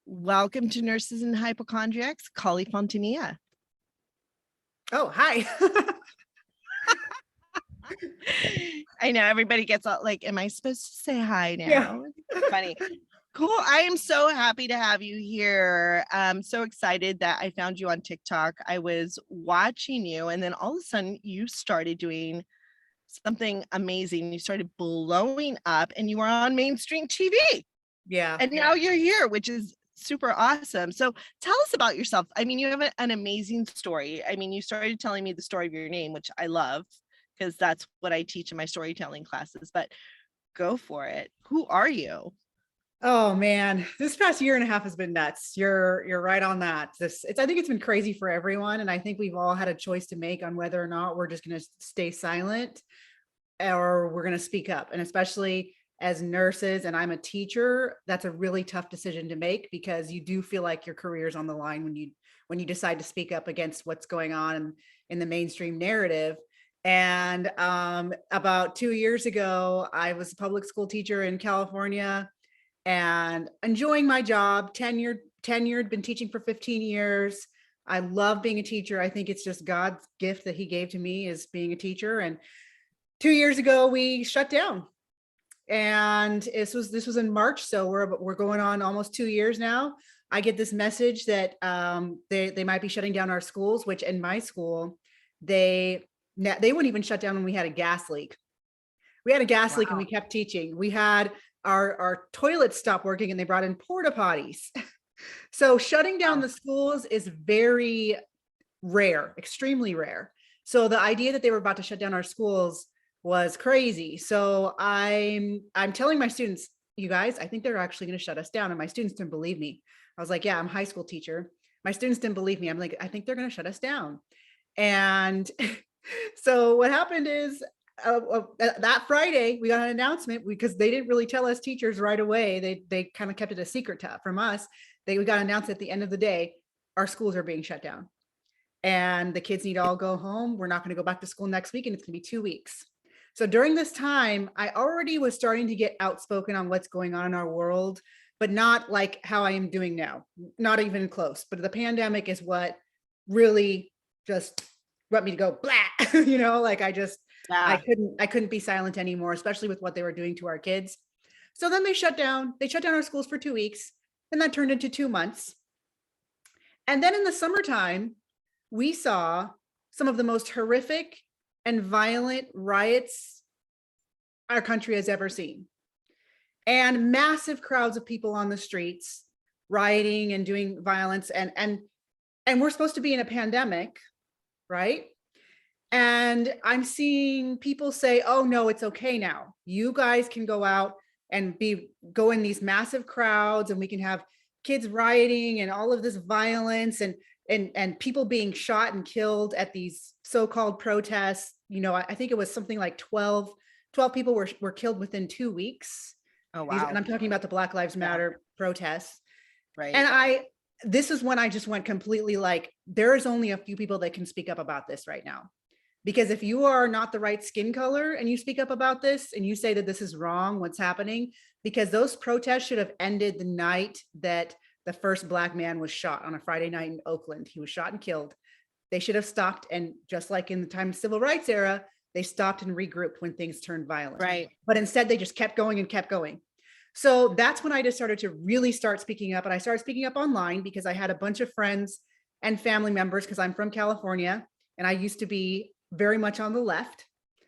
Welcome to Nurses and Hypochondriacs, Kali Fontanilla. Oh, hi. I know everybody gets all like, am I supposed to say hi now? Yeah. It's funny. Cool. I am so happy to have you here. I'm so excited that I found you on TikTok. I was watching you, and then all of a sudden you started doing something amazing. You started blowing up, and you were on mainstream TV. Yeah. And now you're here, which is super awesome. So tell us about yourself. I mean, you have an amazing story. I mean, you started telling me the story of your name, which I love because that's what I teach in my storytelling classes, but go for it. Who are you? Oh man, this past year and a half has been nuts. You're right on that. I think it's been crazy for everyone. And I think we've all had a choice to make on whether or not we're just gonna stay silent or we're gonna speak up. And especially as nurses, and I'm a teacher, that's a really tough decision to make because you do feel like your career's on the line when you decide to speak up against what's going on in the mainstream narrative. And about 2 years ago, I was a public school teacher in California and enjoying my job, tenured, been teaching for 15 years. I love being a teacher. I think it's just God's gift that he gave to me is being a teacher. And 2 years ago, we shut down. And this was in March. So we're going on almost 2 years now. I get this message that they might be shutting down our schools, which in my school, they wouldn't even shut down when we had a gas leak. We had a gas leak and we kept teaching. We had our toilets stopped working and they brought in porta potties. So shutting down the schools is very rare, extremely rare. So the idea that they were about to shut down our schools was crazy. So I'm telling my students, you guys, I think they're actually going to shut us down. And my students didn't believe me. I was like, yeah, I'm a high school teacher. My students didn't believe me. I'm like, I think they're going to shut us down. And so what happened is that Friday, we got an announcement because they didn't really tell us teachers right away. They kind of kept it a secret from us. We got announced at the end of the day, our schools are being shut down and the kids need to all go home. We're not going to go back to school next week and it's going to be 2 weeks. So during this time, I already was starting to get outspoken on what's going on in our world, but not like how I am doing now, not even close. But the pandemic is what really just brought me to go blah, like I couldn't be silent anymore, especially with what they were doing to our kids. So then they shut down our schools for 2 weeks, and that turned into 2 months. And then in the summertime, we saw some of the most horrific and violent riots our country has ever seen. And massive crowds of people on the streets rioting and doing violence. And we're supposed to be in a pandemic, right? And I'm seeing people say, oh no, it's okay now. You guys can go out and go in these massive crowds and we can have kids rioting and all of this violence and people being shot and killed at these so-called protests. I think it was something like 12 people were killed within 2 weeks. Oh, wow. And I'm talking about the Black Lives Matter protests. Right. And this is when I just went completely like, there is only a few people that can speak up about this right now. Because if you are not the right skin color and you speak up about this and you say that this is wrong, what's happening, because those protests should have ended the night that the first Black man was shot on a Friday night in Oakland. He was shot and killed. They should have stopped. And just like in the time of civil rights era, they stopped and regrouped when things turned violent. Right. But instead they just kept going and kept going. So that's when I just started to really start speaking up. And I started speaking up online because I had a bunch of friends and family members because I'm from California and I used to be very much on the left.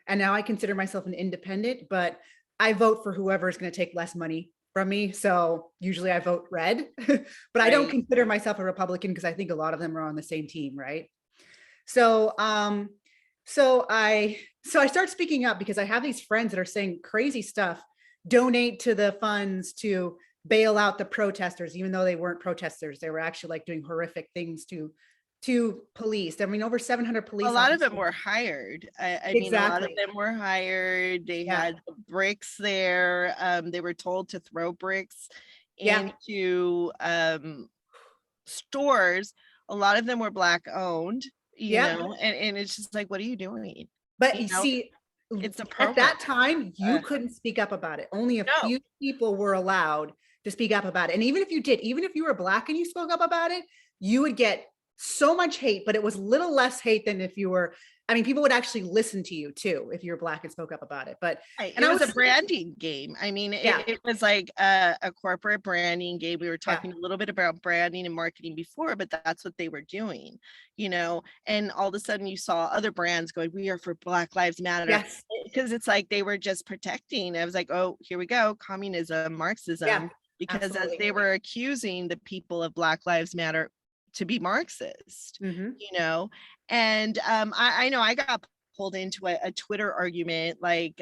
And now I consider myself an independent, but I vote for whoever is going to take less money from me. So usually I vote red, but I don't consider myself a Republican because I think a lot of them are on the same team. Right. So, I start speaking up because I have these friends that are saying crazy stuff, donate to the funds to bail out the protesters, even though they weren't protesters. They were actually like doing horrific things to police. I mean, over 700 police. A lot of them were hired. I mean, a lot of them were hired. They had bricks there. They were told to throw bricks into stores. A lot of them were Black owned, you know, and it's just like, what are you doing? But you see, it's at that time, you couldn't speak up about it. Only a few people were allowed to speak up about it. And even if you did, even if you were Black and you spoke up about it, you would get so much hate, but it was little less hate than if you were, I mean, people would actually listen to you too if you're Black and spoke up about it. But Right. and It I was a was, branding game. I mean, yeah, it was like a corporate branding game. We were yeah, talking a little bit about branding and marketing before, but that's what they were doing, you know. And all of a sudden, you saw other brands going, "We are for Black Lives Matter," yes, because it's like they were just protecting. I was like, "Oh, here we go, communism, yeah, Marxism," because as absolutely. they were accusing the people of Black Lives Matter to be Marxist, Hmm. you know. And I know I got pulled into a Twitter argument like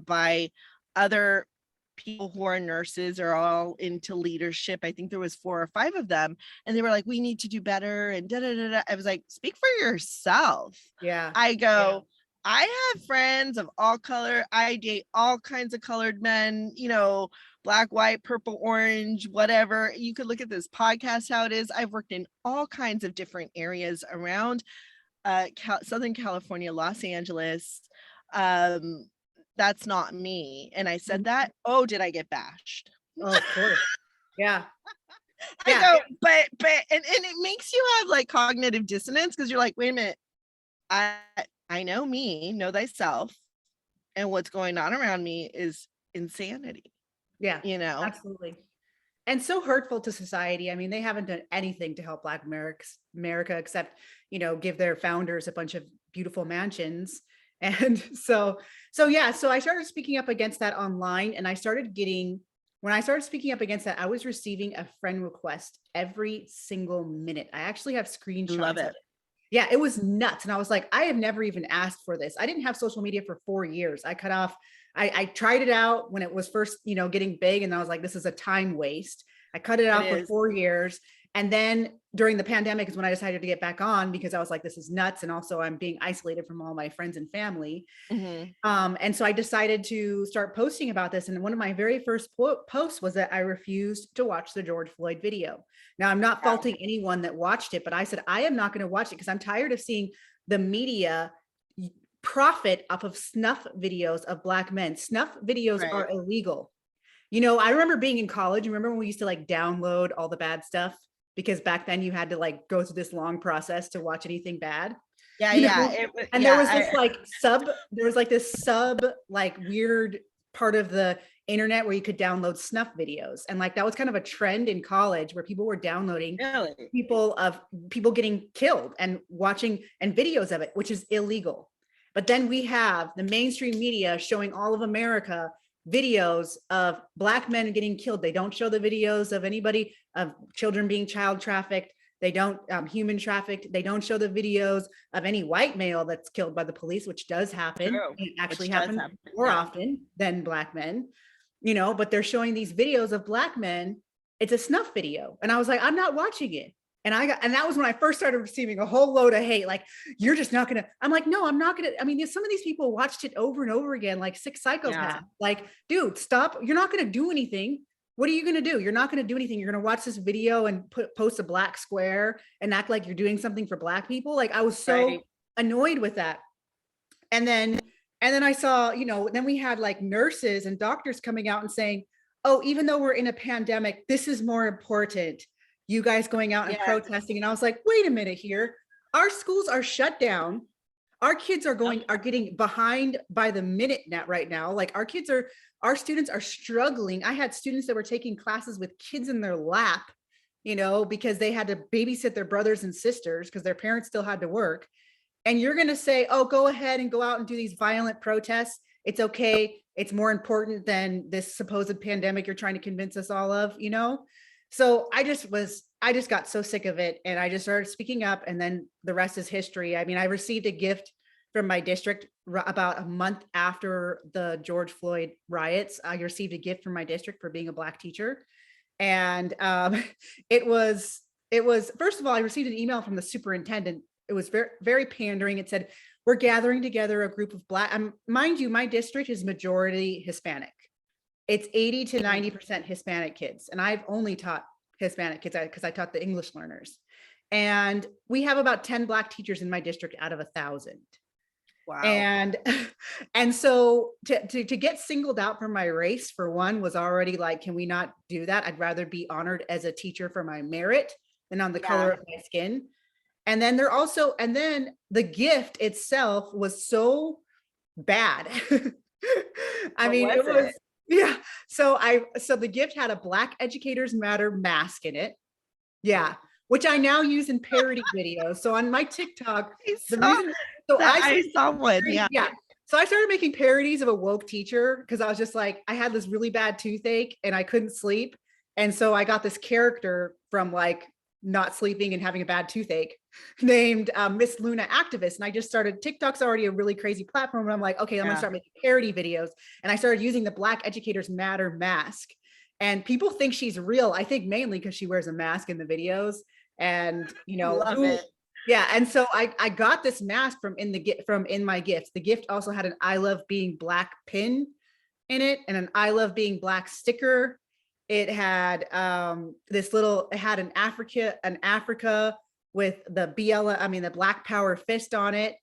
by other people who are nurses or all into leadership. I think there was 4 or 5 of them, and they were like, "We need to do better." And da da da da. I was like, "Speak for yourself." Yeah, I go, I have friends of all color. I date all kinds of colored men, you know, black, white, purple, orange, whatever. You could look at this podcast, how it is. I've worked in all kinds of different areas around Southern California, Los Angeles. Um, that's not me. And I said mhm. that. Oh, did I get bashed? Oh, of course. Yeah, I yeah, go, and it makes you have like cognitive dissonance because you're like, wait a minute, I I know me, know thyself, and what's going on around me is insanity, yeah, you know? absolutely. And so hurtful to society. I mean, they haven't done anything to help America except, give their founders a bunch of beautiful mansions. And so yeah, so I started speaking up against that online, and when I started speaking up against that, I was receiving a friend request every single minute. I actually have Love screenshots of it. it. Yeah, it was nuts. And I was like, I have never even asked for this. I didn't have social media for 4 years. I cut off, I tried it out when it was first, getting big. And I was like, this is a time waste. I cut it It out for is. 4 years. And then during the pandemic is when I decided to get back on, because I was like, this is nuts. And also I'm being isolated from all my friends and family. Mhm. And so I decided to start posting about this. And one of my very first posts was that I refused to watch the George Floyd video. Now, I'm not Yeah. faulting anyone that watched it, but I said, I am not going to watch it because I'm tired of seeing the media profit off of snuff videos of Black men. Snuff videos Right. are illegal. I remember being in college. Remember when we used to like download all the bad stuff? Because back then you had to like go through this long process to watch anything bad. Yeah, you yeah. know and Yeah, I there was like this like weird part of the internet where you could download snuff videos, and like that was kind of a trend in college where people were downloading really. people getting killed and watching and videos of it, which is illegal. But then we have the mainstream media showing all of America videos of Black men getting killed. They don't show the videos of anybody, of children being child trafficked. They don't human trafficked. They don't show the videos of any white male that's killed by the police, which does happen. True. It actually Which does happens happen. more Yeah. often than Black men, but they're showing these videos of Black men. It's a snuff video. And I was like, I'm not watching it. And that was when I first started receiving a whole load of hate. Like, you're just not gonna. I'm like, no, I'm not gonna. I mean, some of these people watched it over and over again, like 6 psychopaths. Yeah. Like, dude, stop. You're not gonna do anything. What are you going to do? You're not going to do anything. You're going to watch this video and post a black square and act like you're doing something for Black people. Like, I was so Right. annoyed with that. And then I saw, then we had like nurses and doctors coming out and saying, oh, even though we're in a pandemic, this is more important. You guys going out and Yeah. protesting. And I was like, wait a minute here. Our schools are shut down. Our kids are getting behind by the minute net right now. Like, our students are struggling. I had students that were taking classes with kids in their lap, because they had to babysit their brothers and sisters because their parents still had to work. And you're going to say, oh, go ahead and go out and do these violent protests. It's okay. It's more important than this supposed pandemic you're trying to convince us all of. So I just got so sick of it, and I just started speaking up, and then the rest is history. I mean, I received a gift from my district about a month after the George Floyd riots. I received a gift from my district for being a Black teacher. And it was, first of all, I received an email from the superintendent. It was very, very pandering. It said, we're gathering together a group of Black, mind you, my district is majority Hispanic. It's 80 to 90% Hispanic kids. And I've only taught Hispanic kids because I taught the English learners. And we have about 10 Black teachers in my district out of 1,000. Wow. And and so to get singled out for my race, for one, was already like, can we not do that? I'd rather be honored as a teacher for my merit than on the color Yeah. of my skin. And then they're also, and then the gift itself was so bad. I What mean, was it was, it? yeah. So the gift had a Black Educators Matter mask in it. Yeah. Which I now use in parody videos. So on my TikTok, I the saw reason, so that. I I started saw one. Yeah. yeah. So I started making parodies of a woke teacher because I was just like, I had this really bad toothache and I couldn't sleep. And so I got this character from like not sleeping and having a bad toothache named Miss Luna Activist. And I just started, TikTok's already a really crazy platform. And I'm like, okay, I'm gonna Yeah. start making parody videos. And I started using the Black Educators Matter mask. And people think she's real. I think mainly because she wears a mask in the videos. And you know, Love who it. yeah, and so I got this mask from in my gift. The gift also had an I love being Black pin in it and an I love being Black sticker. It had it had an Africa with the the Black Power fist on it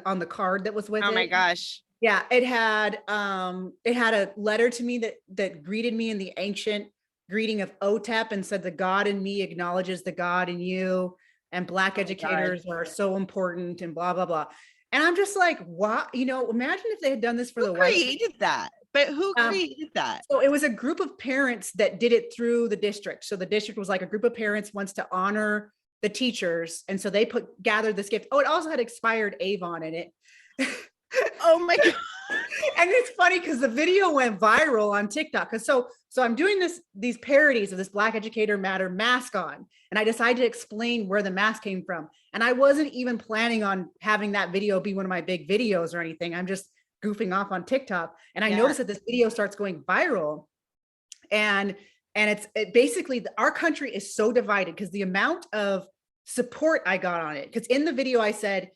on the card that was with Oh my it. gosh. Yeah, it had a letter to me that greeted me in the ancient greeting of Otep and said the God in me acknowledges the God in you, and Black Oh my God. educators are so important and blah blah blah. And I'm just like, what? You know, imagine if they had done this for Who the white. created that? But who Um, created that? so it was a group of parents that did it through the district. So the district was like a group of parents wants to honor the teachers, and so they gathered this gift. Oh, it also had expired Avon in it. Oh my God. And it's funny because the video went viral on TikTok. Because so I'm doing these parodies of this Black Educator Matter mask on, and I decided to explain where the mask came from. And I wasn't even planning on having that video be one of my big videos or anything. I'm just goofing off on TikTok, and I Yeah. noticed that this video starts going viral, and it basically our country is so divided because the amount of support I got on it. Because in the video I said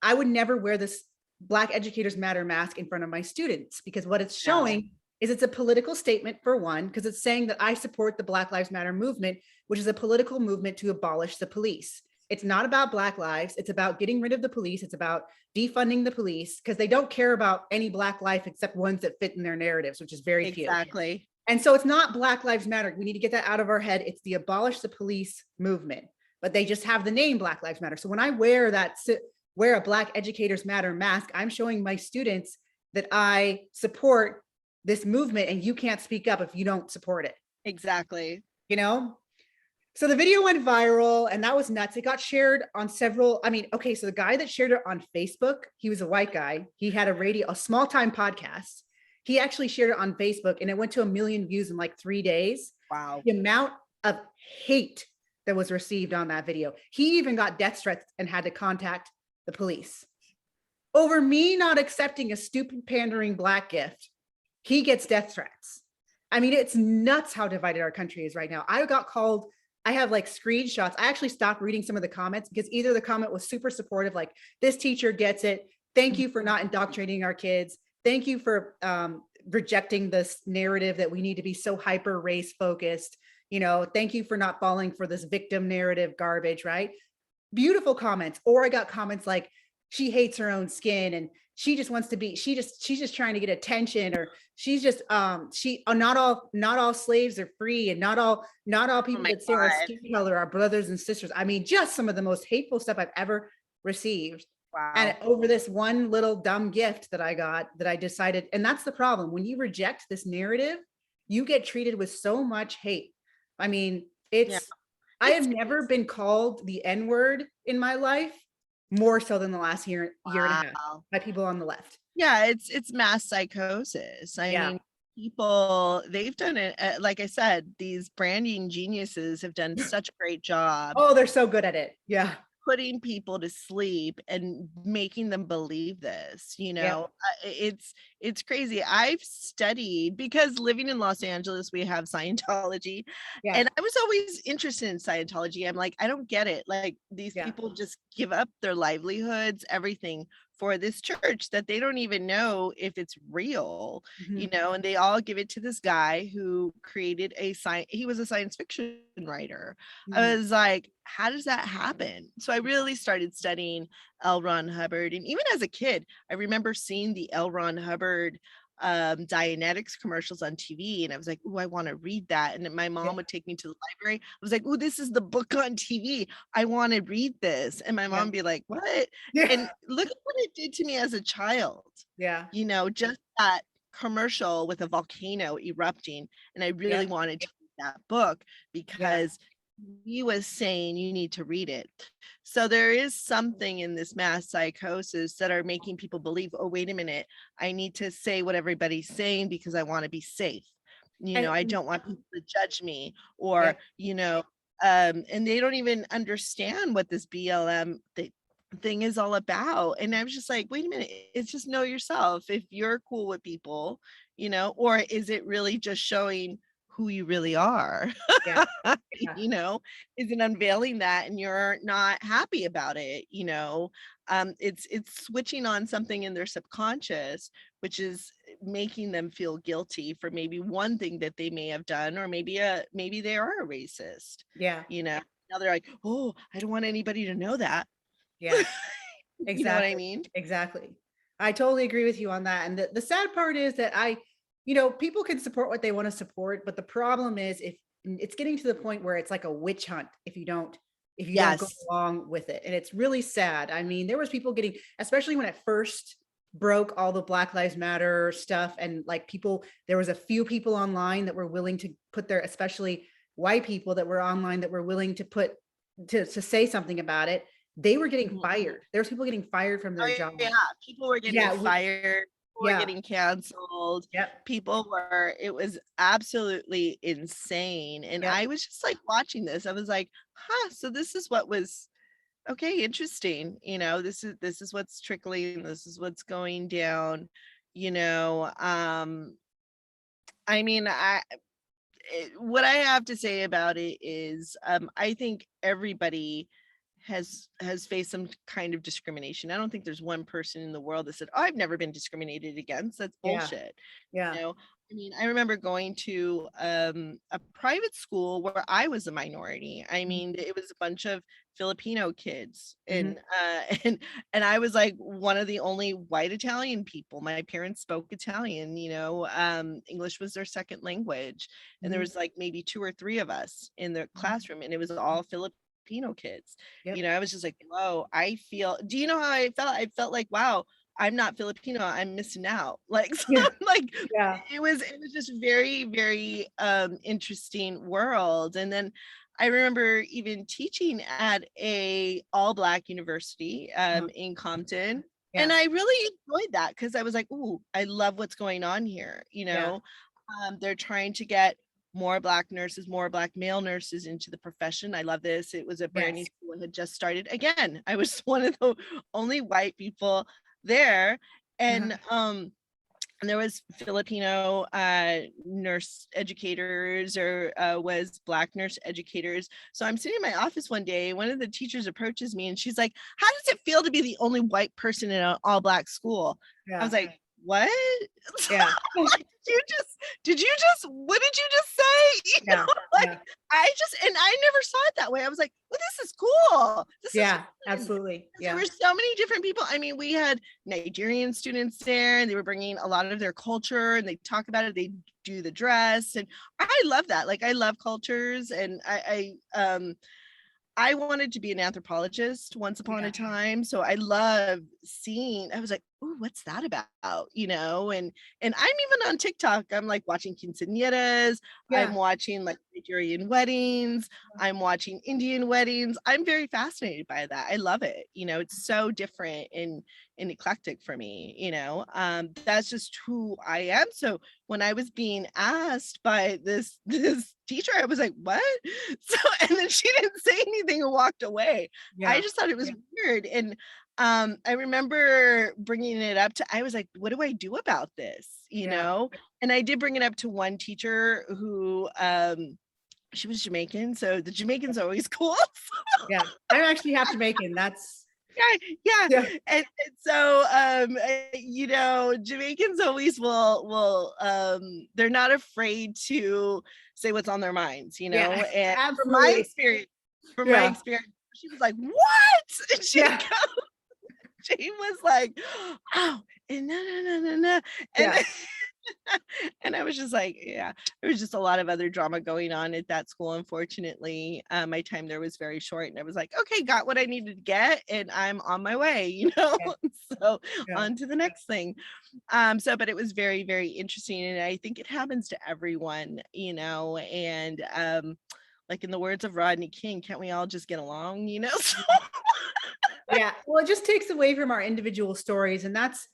I would never wear this Black Educators Matter mask in front of my students because what it's Yeah. showing is it's a political statement for one, because it's saying that I support the Black Lives Matter movement, which is a political movement to abolish the police. It's not about Black lives. It's about getting rid of the police. It's about defunding the police because they don't care about any Black life except ones that fit in their narratives, which is very few. Exactly. And so it's not Black Lives Matter. We need to get that out of our head. It's the abolish the police movement, but they just have the name Black Lives Matter. So when I wear a Black Educators Matter mask, I'm showing my students that I support this movement and you can't speak up if you don't support it, Exactly. you know? So the video went viral and that was nuts. It got shared on several, okay, so the guy that shared it on Facebook, he was a white guy. He had a small time podcast. He actually shared it on Facebook and it went to 1 million views in like 3 days. Wow. The amount of hate that was received on that video. He even got death threats and had to contact the police over me not accepting a stupid pandering Black gift. He gets death threats. I mean, it's nuts how divided our country is right now. I have like screenshots. I actually stopped reading some of the comments because either the comment was super supportive, like this teacher gets it. Thank you for not indoctrinating our kids. Thank you for rejecting this narrative that we need to be so hyper race focused. You know, thank you for not falling for this victim narrative garbage, right? Beautiful comments. Or I got comments like, she hates her own skin and she just wants to be, she's just trying to get attention, or she's just not all slaves are free, and not all Oh people my that say our God. skin color are brothers and sisters. I mean, just some of the most hateful stuff I've ever received. And Wow. over this one little dumb gift that I got, that I decided, and that's the problem. When you reject this narrative, you get treated with so much hate. I mean, Yeah. I have It's never been called the N-word in my life more so than the last year and a half wow. by people on the left. Yeah, it's mass psychosis. I Yeah. mean, people, they've done it. Like I said, these branding geniuses have done such a great job Oh, they're so good at it. Yeah. putting people to sleep and making them believe this, Yeah. it's crazy. I've studied, because living in Los Angeles we have Scientology, Yeah. and I was always interested in Scientology. I'm like, I don't get it, like these Yeah. people just give up their livelihoods, everything, for this church that they don't even know if it's real, Mhm. and they all give it to this guy who created he was a science fiction writer. I Mhm. was like, how does that happen? So I really started studying L. Ron Hubbard. And even as a kid, I remember seeing the L. Ron Hubbard Dianetics commercials on TV, and I was like, "Oh, I want to read that." And then my Yeah. mom would take me to the library. I was like, "Oh, this is the book on TV. I want to read this." And my Yeah. mom would be like, "What?" Yeah. And look at what it did to me as a child. Yeah. Just that commercial with a volcano erupting, and I Yeah. really wanted to read that book Yeah. because he was saying you need to read it. So there is something in this mass psychosis that are making people believe, oh, wait a minute, I need to say what everybody's saying because I want to be safe. I And don't want people to judge me, yeah. or, and they don't even understand what this BLM thing is all about. And I was just like, wait a minute, it's just know yourself. If you're cool with people, or is it really just showing who you really are? Yeah. Yeah. you know is it unveiling that and you're not happy about it? It's switching on something in their subconscious, which is making them feel guilty for maybe one thing that they may have done, or maybe they are a racist. Yeah. Now they're like, oh, I don't want anybody to know that. Yeah. You know what I Exactly. mean? Exactly. I totally agree with you on that. And the sad part is that people can support what they want to support, but the problem is if it's getting to the point where it's like a witch hunt if you don't go Yes. along with it. And it's really sad. I mean, there was people getting, especially when it first broke all the Black Lives Matter stuff, and like there was a few people online that were willing to put their, especially white people that were online that were willing to put to say something about it. They were getting Mhm. fired. There was people getting fired from their Oh, jobs. yeah, people were getting Yeah, fired, people were yeah, getting canceled, yep, it was absolutely insane, and yep, I was just, like, watching this, I was like, "Huh, so this is what was okay, interesting," this is what's trickling, this is what's going down, you know, I mean, what I have to say about it is, I think everybody has faced some kind of discrimination. I don't think there's one person in the world that said, "Oh, I've never been discriminated against." That's yeah, bullshit. yeah, I mean, I remember going to a private school where I was a minority. I mhm, mean, it was a bunch of Filipino kids, mhm, and and I was like one of the only white Italian people. My parents spoke Italian. English was their second language, and there mhm, was like maybe two or three of us in the mhm, classroom, and it was all Filipino kids. yep, I was just like, whoa, do you know how I felt? I felt like, wow, I'm not Filipino, I'm missing out. Like, so yeah, like yeah, it was just very, very interesting world. And then I remember even teaching at a all black university uh-huh, in Compton. And yeah, I really enjoyed that because I was like, ooh, I love what's going on here. yeah, They're trying to get more black nurses, more black male nurses into the profession. I love this. It was a brand new yes, school that had just started. Again, I was one of the only white people there. uh-huh, And there was Filipino nurse educators, or was black nurse educators. So I'm sitting in my office one day, one of the teachers approaches me and she's like, how does it feel to be the only white person in an all black school? I was yeah, like, what? yeah, Like, what did you just say? yeah, Like, yeah, and I never saw it that way. I was like, well, this is cool. This is yeah, fun. absolutely, There yeah, were so many different people. I mean, we had Nigerian students there, and they were bringing a lot of their culture, and they talk about it. They do the dress, and I love that. Like, I love cultures, and I wanted to be an anthropologist once upon yeah, a time, so I love seeing. I was like, "Ooh, what's that about?" And I'm even on TikTok. I'm like watching quinceañeras. I'm yeah, watching like Nigerian weddings. I'm watching Indian weddings. I'm very fascinated by that. I love it. It's so different and eclectic for me. That's just who I am. So when I was being asked by this teacher, I was like, "What?" So, and then she didn't say anything and walked away. I yeah, just thought it was weird. And I remember bringing it up to, I was like, what do I do about this? yeah, And I did bring it up to one teacher who she was Jamaican, so the Jamaicans are always cool. yeah. I'm actually half Jamaican. That's yeah. Yeah. And so Jamaicans always will they're not afraid to say what's on their minds, Yeah. and Absolutely. from my Yeah. experience, she was like, what? And Yeah. she was like, oh, and no. And Yeah. and I was just like, yeah, there was just a lot of other drama going on at that school. Unfortunately, my time there was very short, and I was like, okay, got what I needed to get, and I'm on my way, Yeah. So Yeah. on to the next thing. But it was very, very interesting, and I think it happens to everyone, and like in the words of Rodney King, can't we all just get along, So Yeah. Well, it just takes away from our individual stories. And that's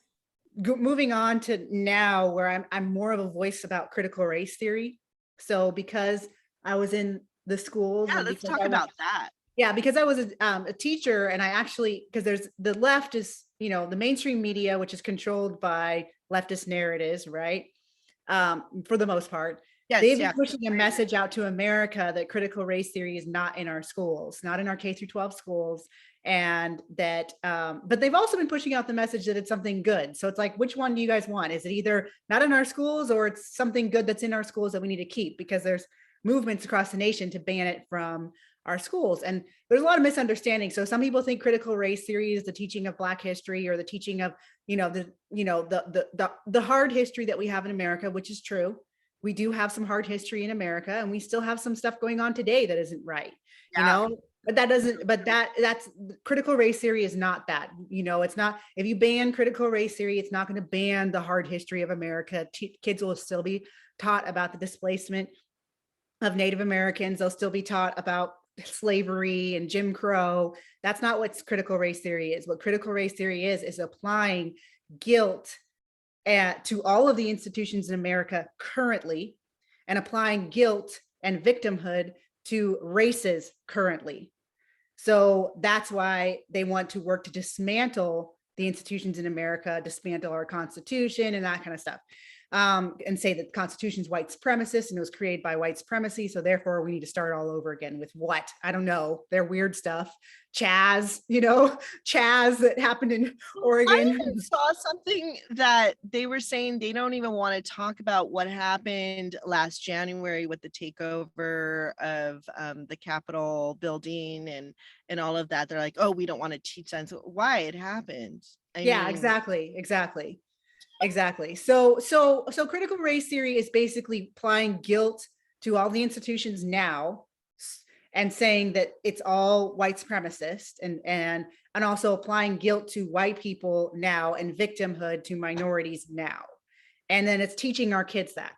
moving on to now where I'm more of a voice about critical race theory. So because I was in the schools yeah, and let's because talk about that. yeah, because I was a teacher and I actually, because there's the left is, the mainstream media, which is controlled by leftist narratives, right? For the most part, Yes, they've been yeah. pushing a message out to America that critical race theory is not in our schools, not in our K through 12 schools. And that, but they've also been pushing out the message that it's something good. So it's like, which one do you guys want? Is it either not in our schools or it's something good that's in our schools that we need to keep? Because there's movements across the nation to ban it from our schools. And there's a lot of misunderstanding. So some people think critical race theory is the teaching of Black history or the teaching of, the hard history that we have in America, which is true. We do have some hard history in America, and we still have some stuff going on today that isn't right, Yeah. but that doesn't, but that's critical race theory is not that, it's not, if you ban critical race theory, it's not going to ban the hard history of America. Kids will still be taught about the displacement of Native Americans. They'll still be taught about slavery and Jim Crow. That's not what critical race theory is. What critical race theory is applying guilt to all of the institutions in America currently and applying guilt and victimhood to races currently. So that's why they want to work to dismantle the institutions in America, dismantle our Constitution and that kind of stuff. And say that the Constitution is white supremacist and it was created by white supremacy. So therefore we need to start all over again with what? I don't know. They're weird stuff. Chaz, Chaz that happened in I Oregon. even saw something that they were saying they don't even want to talk about what happened last January with the takeover of the Capitol building and all of that. They're like, oh, we don't want to teach that. So why it happened? I Yeah, mean, exactly. So critical race theory is basically applying guilt to all the institutions now and saying that it's all white supremacist and also applying guilt to white people now and victimhood to minorities now. And then it's teaching our kids that.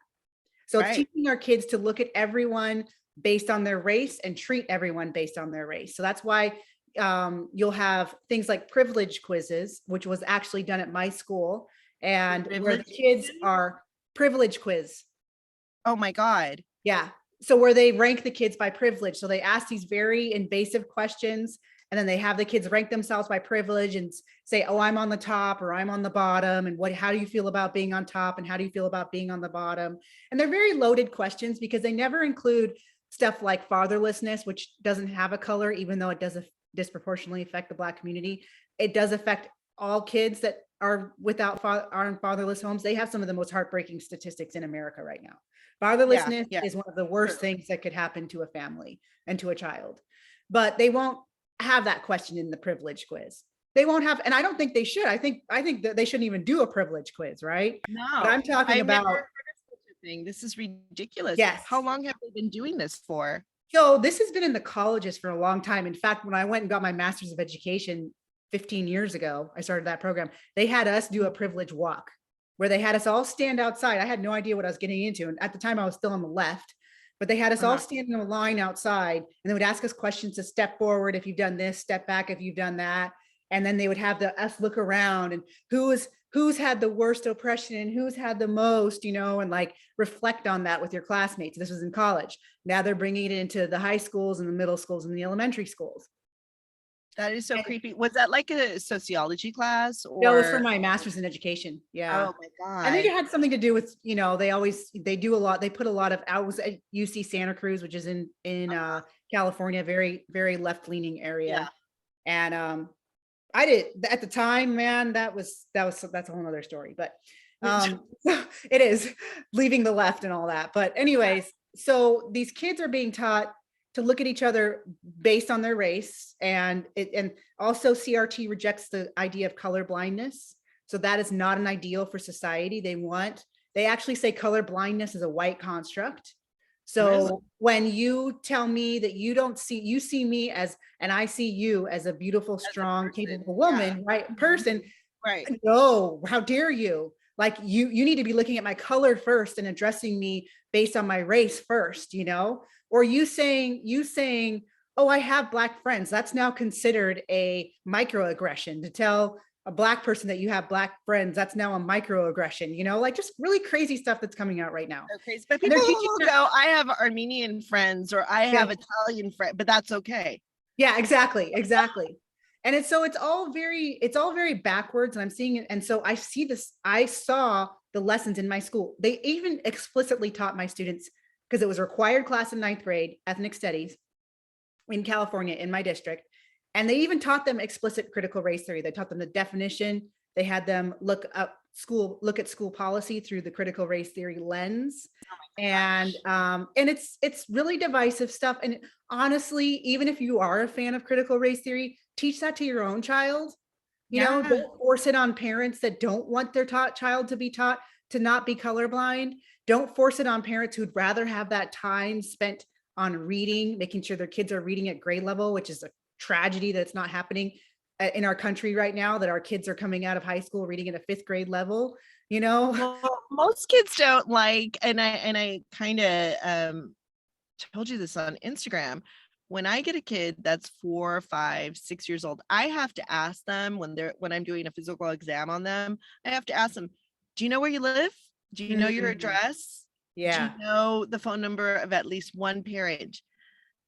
So it's right. teaching our kids to look at everyone based on their race and treat everyone based on their race. So that's why you'll have things like privilege quizzes, which was actually done at my school, and where the Privilege kids quizzes? are privilege quiz. Oh my God. Yeah. So where they rank the kids by privilege. So they ask these very invasive questions, and then they have the kids rank themselves by privilege and say, oh, I'm on the top or I'm on the bottom. And how do you feel about being on top? And how do you feel about being on the bottom? And they're very loaded questions because they never include stuff like fatherlessness, which doesn't have a color, even though it does disproportionately affect the Black community. It does affect all kids that are are in fatherless homes. They have some of the most heartbreaking statistics in America right now. Yeah. Fatherlessness Yeah. is one of the worst things that could happen to a family and to a child. But they won't have that question in the privilege quiz. They won't have, and I don't think they should. I think that they shouldn't even do a privilege quiz, right? But I'm No, talking I've never about, heard of such a thing. This is ridiculous. yes. How long have they been doing this for? So this has been in the colleges for a long time. In fact, when I went and got my master's of education 15 years ago, I started that program. They had us do a privilege walk where they had us all stand outside. I had no idea what I was getting into. And at the time I was still on the left, but they had us all stand in a line outside, and they would ask us questions to step forward if you've done this, step back if you've done that. And then they would have us look around and who's had the worst oppression and who's had the most, and like reflect on that with your classmates. This was in college. Now they're bringing it into the high schools and the middle schools and the elementary schools. That is so creepy. Was that like a sociology class No, it was for or? my master's in education. Yeah. Oh my I think it God. had something to do with, they do a lot. They put a lot of, I was at UC Santa Cruz, which is in California, very, very left leaning Yeah. area. And I did at the time, man, that's a whole nother story, but it is leaving the left and all that. But anyways, so these kids are being taught to look at each other based on their race, and also CRT rejects the idea of color blindness. So that is not an ideal for society. They actually say color blindness is a white construct. Really? So when you tell me that you see me as, and I see you as a beautiful, As a strong, person. capable Yeah. woman, right? Person, Right. no, how dare you? Like you need to be looking at my color first and addressing me based on my race first, Or you saying, oh, I have Black friends. That's now considered a microaggression. To tell a Black person that you have Black friends, that's now a microaggression, like just really crazy stuff that's coming out right now. So crazy. But And people they're teaching will that. go, I have Armenian friends or I Yeah, have Italian friends, but that's okay. yeah, exactly. And it's all very backwards, and I'm seeing it. And so I saw the lessons in my school. They even explicitly taught my students, because it was a required class in ninth grade, ethnic studies in California in my district. And they even taught them explicit critical race theory. They taught them the definition. They had them look at school policy through the critical race theory lens. And it's really divisive stuff. And honestly, even if you are a fan of critical race theory, teach that to your own child. Yeah. Don't force it on parents that don't want their child to be taught to not be colorblind. Don't force it on parents who'd rather have that time spent on reading, making sure their kids are reading at grade level, which is a tragedy that it's not happening in our country right now, that our kids are coming out of high school reading at a fifth grade level. Well, most kids don't like, and I kind of told you this on Instagram. When I get a kid that's 4, 5, 6 years old, I have to ask them when I'm doing a physical exam on them, I have to ask them, do you know where you live? Do you know your Mm, address? Do you yeah. know the phone number of at least one parent?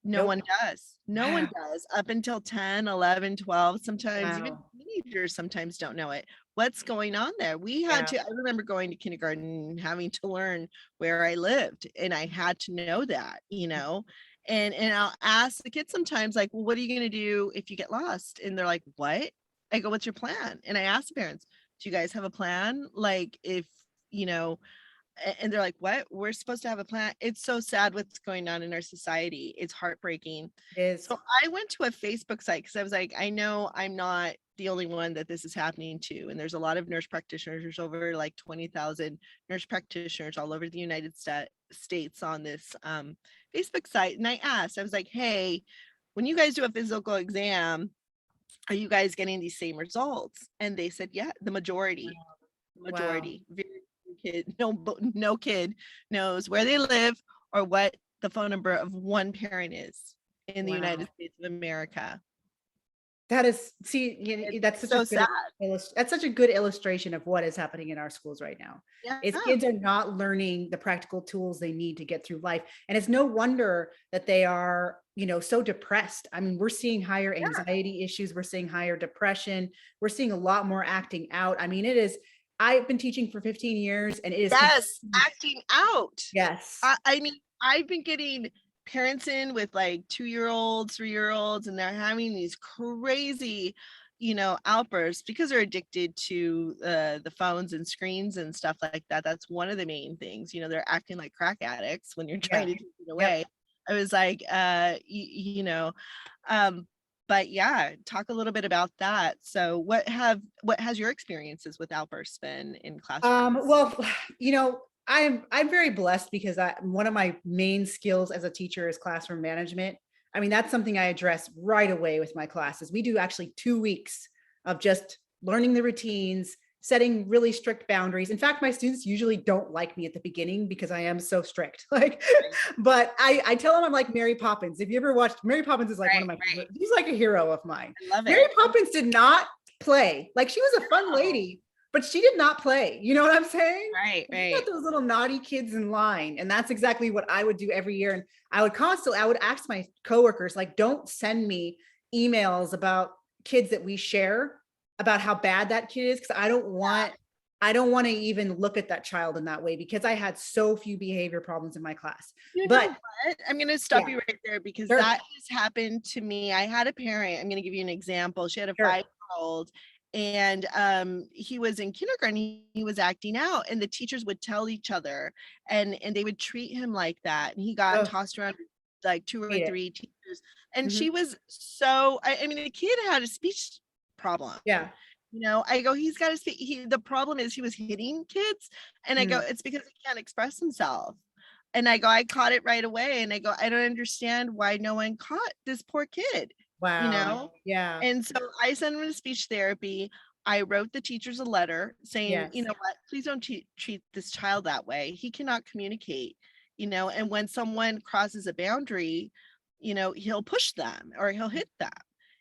No one Nope. does. No one does up until 10, 11, 12. Sometimes even Wow. teenagers sometimes don't know it. What's going on there? Yeah. I remember going to kindergarten and having to learn where I lived, and I had to know that. And I'll ask the kids sometimes, like, well, what are you going to do if you get lost? And they're like, what? I go, what's your plan? And I ask the parents, do you guys have a plan? Like, if, you know, and they're like, what? We're supposed to have a plan. It's so sad what's going on in our society. It's heartbreaking. It is. So I went to a Facebook site because I was like, I know I'm not the only one that this is happening to. And there's a lot of nurse practitioners. There's over like 20,000 nurse practitioners all over the United States on this Facebook site. And I asked, I was like, hey, when you guys do a physical exam, are you guys getting these same results? And they said, yeah, the majority. Wow. Very few kid, no kid knows where they live or what the phone number of one parent is in the United Wow. States of America. That is, see, that's It's such a so good sad. that's such a good illustration of what is happening in our schools right now. Yeah. Is kids are not learning the practical tools they need to get through life. And it's no wonder that they are, so depressed. I mean, we're seeing higher Yeah. anxiety issues, we're seeing higher depression, we're seeing a lot more acting out. I mean, I've been teaching for 15 years, and it is Yes, acting out. yes. I mean, I've been getting parents in with like 2-year-olds, 3-year-olds, and they're having these crazy, outbursts because they're addicted to the phones and screens and stuff like that. That's one of the main things. They're acting like crack addicts when you're trying Yeah. to take it Yep. away. I was like, um, but yeah, talk a little bit about that. So what has your experiences with outbursts been in classrooms? Well, I'm very blessed because one of my main skills as a teacher is classroom management. I mean, that's something I address right away with my classes. We do actually 2 weeks of just learning the routines, setting really strict boundaries. In fact, my students usually don't like me at the beginning because I am so strict. Like, but I tell them I'm like Mary Poppins. If you ever watched, Mary Poppins is like one of my Right. she's like a hero of mine. I love Mary it. Poppins did not play. Like, she was a fun No. lady, but she did not play. You know what I'm saying? Right, You got right. those little naughty kids in line. And that's exactly what I would do every year. And I would ask my coworkers, like, don't send me emails about kids that we share about how bad that kid is. Cause I don't want to even look at that child in that way, because I had so few behavior problems in my class. You know But what? I'm going to yeah, stop you right there because sure, that has happened to me. I had a parent, I'm going to give you an example. She had a sure. old, and he was in kindergarten. He was acting out, and the teachers would tell each other, and they would treat him like that, and he got Oh, tossed around like two or hate it. three teachers, and Mhm. she was so, I mean, the kid had a speech problem. Yeah. I go, he's got to speak. The problem is he was hitting kids, and I go, Mm. it's because he can't express himself. And I go, I caught it right away, and I go, I don't understand why no one caught this poor kid, you Wow. know. Yeah. And so I sent him to speech therapy. I wrote the teachers a letter saying, you Yes. know what, please don't treat this child that way. He cannot communicate, and when someone crosses a boundary, he'll push them or he'll hit them,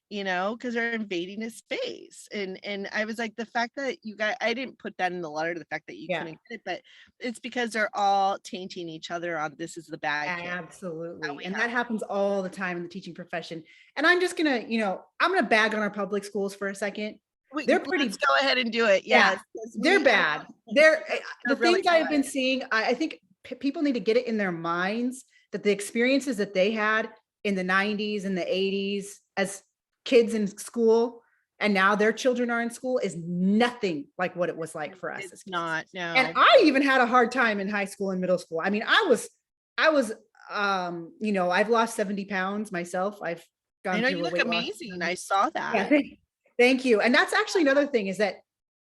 because they're invading his space. And I was like, the fact that you guys, I didn't put that in the letter, the fact that you Yeah. couldn't get it, but it's because they're all tainting each other on this is the bad kid. Absolutely. We And have that happens all the time in the teaching profession. And I'm just gonna, I'm gonna bag on our public schools for a second. They're let's pretty, go ahead and do it. yeah, Yes, 'cause they're bad. The they're really things I've been bad. seeing, I think people need to get it in their minds that the experiences that they had in the 90s and the 80s as kids in school, and now their children are in school, is nothing like what it was like for us as It's kids. not, And no. I even had a hard time in high school and middle school. I mean, I was I've lost 70 pounds myself. I've I gone know you through a look weight loss amazing. I journey. saw Yeah, that. thank you. And that's actually another thing, is that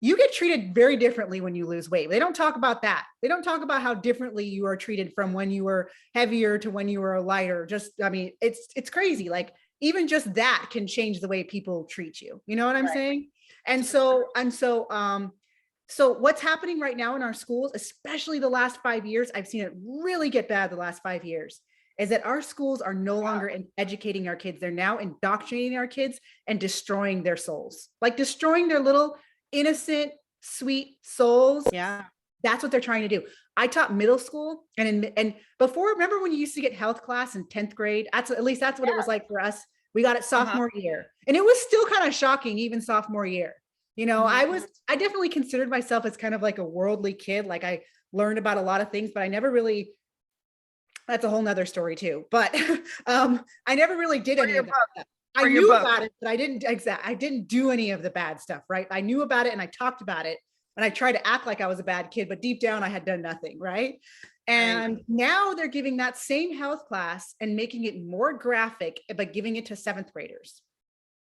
you get treated very differently when you lose weight. They don't talk about that. They don't talk about how differently you are treated from when you were heavier to when you were lighter. Just, I mean, it's crazy. Like, even just that can change the way people treat you. You know what I'm Right. saying? And So true. so what's happening right now in our schools, especially the last 5 years, I've seen it really get bad the last 5 years, is that our schools are no longer educating our kids. They're now indoctrinating our kids and destroying their souls, like destroying their little innocent, sweet souls. Yeah. That's what they're trying to do. I taught middle school, and before, remember when you used to get health class in 10th grade? At least that's what it was like for us. We got it Uh-huh. sophomore year. And it was still kind of shocking, even sophomore year. Mhm. I definitely considered myself as kind of like a worldly kid. Like, I learned about a lot of things, but I never really, that's a whole nother story too. But I never really did For any your of that book. stuff. I For your knew book. about it, but I didn't do any of the bad stuff, right? I knew about it and I talked about it, and I tried to act like I was a bad kid, but deep down I had done nothing, right? Right. And now they're giving that same health class and making it more graphic, but giving it to seventh graders.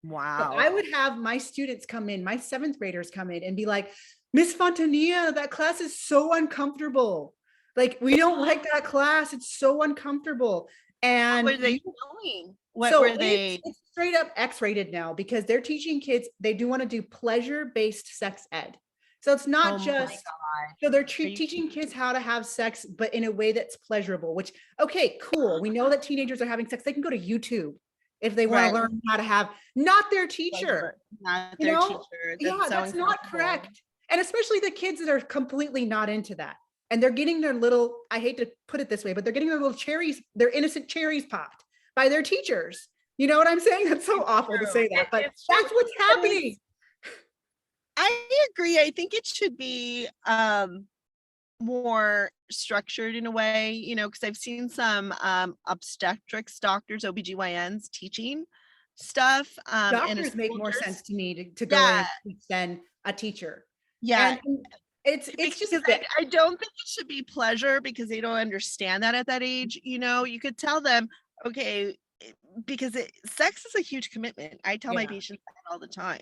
So Wow. I would have my students come in, my seventh graders come in and be like, Miss Fontanilla, that class is so uncomfortable. Like, we don't like that class. It's so uncomfortable. What And were they showing? What so were it's they? it's straight up X-rated now, because they're teaching kids, they do want to do pleasure-based sex ed. So it's Oh not my just, God. so they're Are you teaching kids how to have sex, but in a way that's pleasurable, which, okay, cool. We know that teenagers are having sex. They can go to YouTube if they want to right? learn how to have, not their teacher. Pleasure, not their teacher. That's Yeah, so that's not uncomfortable. correct. And especially the kids that are completely not into that. And they're getting their little, I hate to put it this way, but they're getting their little cherries, their innocent cherries popped by their teachers. You know what I'm saying? That's so It's awful to true. say that, but It's true. that's what's But happening. I agree. I think it should be more structured in a way, because I've seen some obstetrics doctors, OBGYNs teaching stuff in a Doctors make school more sense nurse. to me to go in Yeah, and teach than a teacher. yeah. And it's Because just that, I don't think it should be pleasure because they don't understand that at that age. You could tell them, okay, because sex is a huge commitment. I tell my yeah, patients that all the time.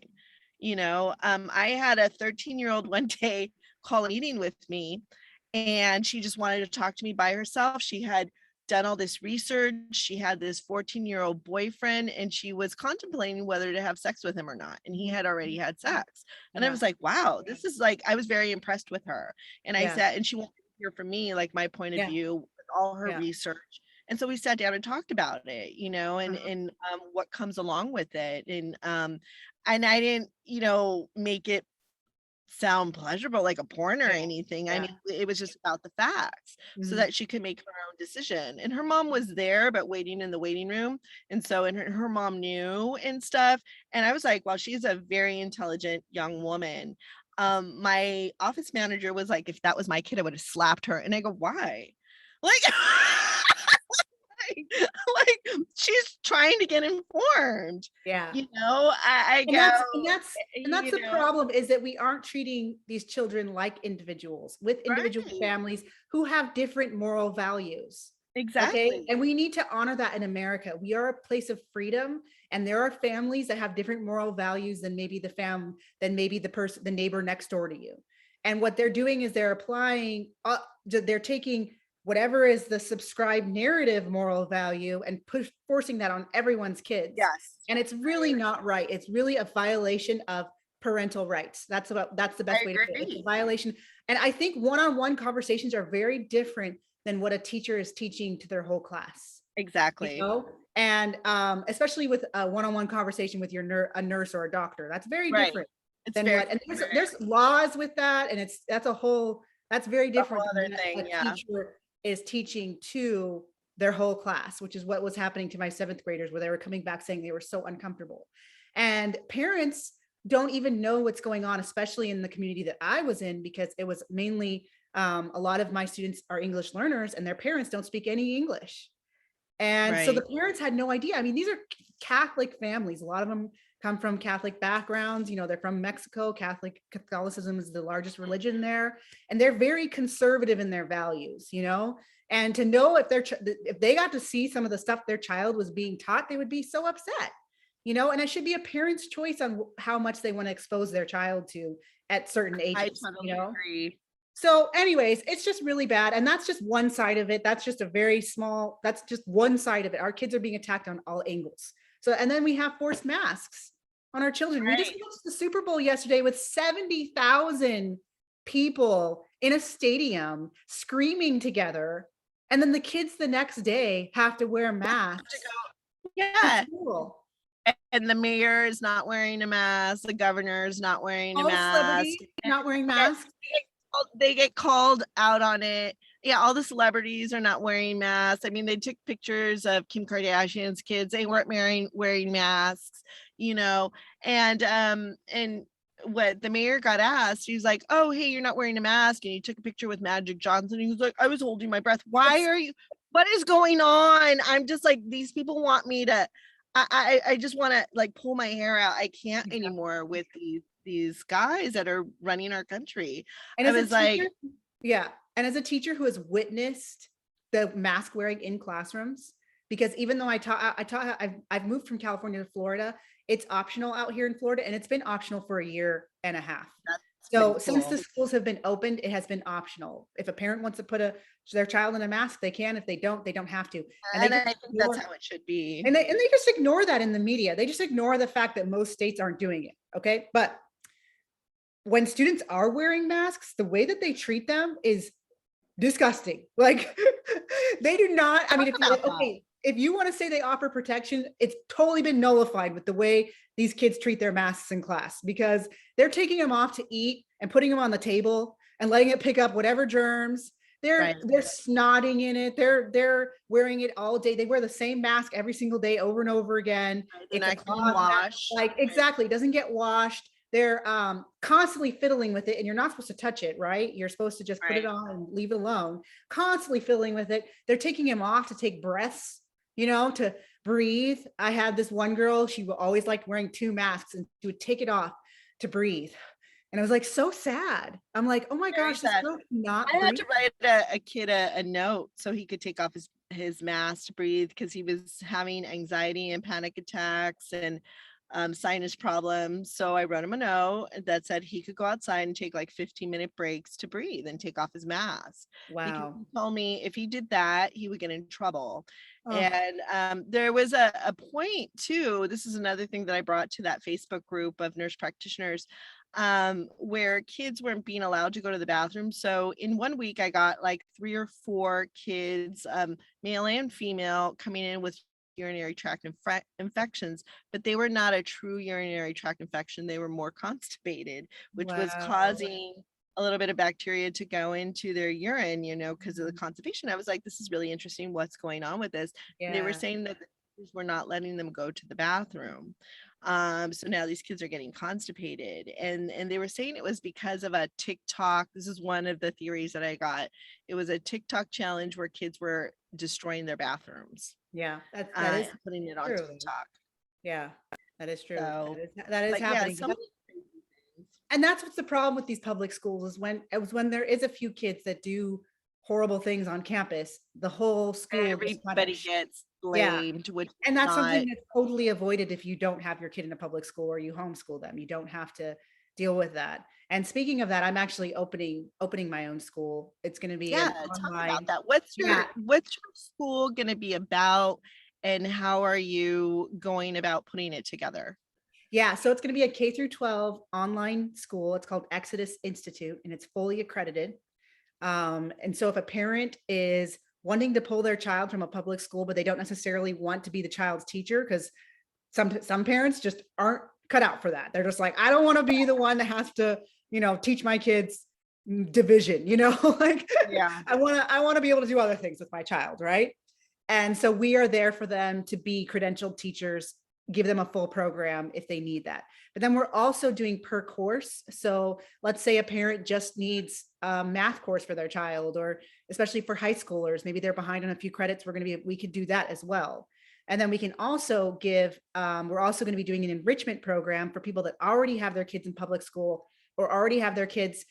I had a 13-year-old one day call a meeting with me, and she just wanted to talk to me by herself. She had done all this research. She had this 14-year-old boyfriend, and she was contemplating whether to have sex with him or not. And he had already had sex. And I yeah, was like, wow, this is like, I was very impressed with her. And I yeah, said, and she wanted to hear from me, like my point of yeah, view with all her yeah. research. And so we sat down and talked about it, and Uh-huh. what comes along with it. And I didn't, make it sound pleasurable like a porn or Yeah, anything. I yeah. mean, it was just about the facts so Mhm. that she could make her own decision. And her mom was there, but waiting in the waiting room. And so, and her mom knew and stuff. And I was like, well, she's a very intelligent young woman. My office manager was like, if that was my kid, I would have slapped her. And I go, why? Like, like she's trying to get informed. Yeah. I And go, that's the problem, is that we aren't treating these children like individuals with individual right, families who have different moral values. Okay. exactly. And we need to honor that in America. We are a place of freedom, and there are families that have different moral values than maybe the neighbor next door to you. And what they're doing is they're applying, they're taking whatever is the subscribed narrative moral value and forcing that on everyone's kids. Yes, And it's really not right. It's really a violation of parental rights. That's the I best way to put it. It's a agree. violation. And I think one-on-one conversations are very different than what a teacher is teaching to their whole class. Exactly. And especially with a one-on-one conversation with a nurse or a doctor, that's very Right. different It's than very, and very, there's laws with that, and that's very a whole different other than thing. a Yeah. teacher is teaching to their whole class, which is what was happening to my 7th graders, where they were coming back saying they were so uncomfortable. And parents don't even know what's going on, especially in the community that I was in, because it was mainly a lot of my students are English learners and their parents don't speak any English. And so the Right. parents had no idea. I mean, these are Catholic families. A lot of them come from Catholic backgrounds. They're from Mexico. Catholicism is the largest religion there, and they're very conservative in their values. And to know if they got to see some of the stuff their child was being taught, they would be so upset. And it should be a parent's choice on how much they want to expose their child to at certain I ages. totally agree. So anyways, it's just really bad. And that's just one side of it. That's just one side of it. Our kids are being attacked on all angles. So, and then we have forced masks on our children. We just Right. watched the Super Bowl yesterday with 70,000 people in a stadium screaming together. And then the kids the next day have to wear masks to Yeah. school. And the mayor is not wearing a mask. The governor is not wearing a All the mask. celebrities not wearing Yeah, masks. they get called out on it. Yeah, all the celebrities are not wearing masks. I mean, they took pictures of Kim Kardashian's kids. They weren't wearing masks, and what the mayor got asked, he's like, "Oh, hey, you're not wearing a mask," and he took a picture with Magic Johnson. He was like, "I was holding my breath. Why are you? What is going on?" I'm just like, these people want me to. I just want to like pull my hair out. I can't anymore with these guys that are running our country. And I as a was like, teacher, yeah. And as a teacher who has witnessed the mask wearing in classrooms, because even though I've moved from California to Florida, it's optional out here in Florida, and it's been optional for a year and a half. that's So pretty since cool. the schools have been opened, it has been optional. If a parent wants to put their child in a mask, they can. If they don't, they don't have to. And And they I think that's how it should be. they just ignore that in the media. They just ignore the fact that most states aren't doing it. Okay. But when students are wearing masks, the way that they treat them is disgusting. Like they do not. I mean, if you want to say they offer protection, it's totally been nullified with the way these kids treat their masks in class, because they're taking them off to eat and putting them on the table and letting it pick up whatever germs. They're snotting in it. They're wearing it all day. They wear the same mask every single day over and over again. It's It's a cloth mask. Like exactly, it doesn't get washed. They're constantly fiddling with it, and you're not supposed to touch it, right? You're supposed to just put it on and leave it alone. Constantly fiddling with it. They're taking him off to take breaths, to breathe. I had this one girl, she would always like wearing 2 masks, and she would take it off to breathe. And I was like, so sad. I'm like, oh my gosh, this girl cannot I had breathe. to write a kid a note so he could take off his mask to breathe, because he was having anxiety and panic attacks and sinus problems. So I wrote him a note that said he could go outside and take like 15-minute breaks to breathe and take off his mask. Because Wow. he told me if he did that, he would get in trouble. Oh. And there was a point too. This is another thing that I brought to that Facebook group of nurse practitioners, where kids weren't being allowed to go to the bathroom. So in one week, I got like 3 or 4 kids, male and female, coming in with urinary tract infections, but they were not a true urinary tract infection. They were more constipated, which was causing a little bit of bacteria to go into their urine, because of the constipation. I was like, this is really interesting. What's going on with this? Yeah. They were saying that the doctors were not letting them go to the bathroom. So now these kids are getting constipated, and they were saying it was because of a TikTok. This is one of the theories that I got. It was a TikTok challenge where kids were destroying their bathrooms, Yeah, that is and putting it on true. TikTok. Yeah, that is true. So, That is but yeah, happening. so many crazy things. And that's what's the problem with these public schools is when there is a few kids that do horrible things on campus, the whole school just kind of Everybody gets yeah. blamed, which is And that's not. something that's totally avoided if you don't have your kid in a public school or you homeschool them. You don't have to deal with that. And speaking of that, I'm actually opening my own school. It's going to be Yeah, an tell me about online. that. Yeah. What's your school gonna be about, and how are you going about putting it together? Yeah, so it's going to be a K through 12 online school. It's called Exodus Institute and it's fully accredited. And so if a parent is wanting to pull their child from a public school, but they don't necessarily want to be the child's teacher, because some parents just aren't cut out for that. They're just like, I don't want to be the one that has to, teach my kids division, like Yeah. I want to be able to do other things with my child, right? And so we are there for them to be credentialed teachers, give them a full program if they need that. But then we're also doing per course. So let's say a parent just needs a math course for their child, or especially for high schoolers, maybe they're behind on a few credits. We could do that as well. And then we can also we're also going to be doing an enrichment program for people that already have their kids in public school or already have their kids